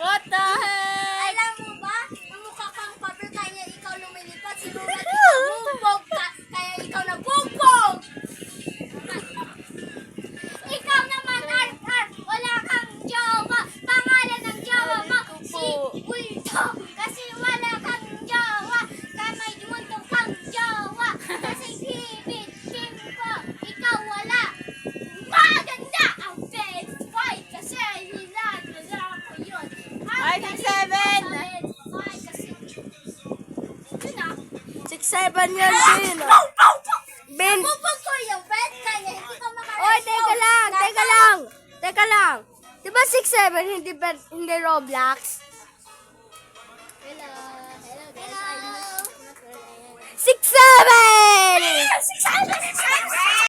What the heck? Alam mo ba, mamukha kang Pablo kaya ikaw lumilipad. Sinulat ikaw bumbog kaya ikaw nabumbog. Ikaw naman, Art. Wala kang jowa. Pangalan ng jowa mo, si Bulto. Kasi wala kang jowa. Kamay multo kang jowa. Kasi Bibit, Kimpo, ikaw wala. Maganda ang best boy kasi nilalala ko yun. Ay, 6'7". 6'7" yan, Bin. Bin. Bubog ko yung best kaya hindi ko makaresolve. Oy, teka lang. Di ba 6'7", hindi Roblox? Hello.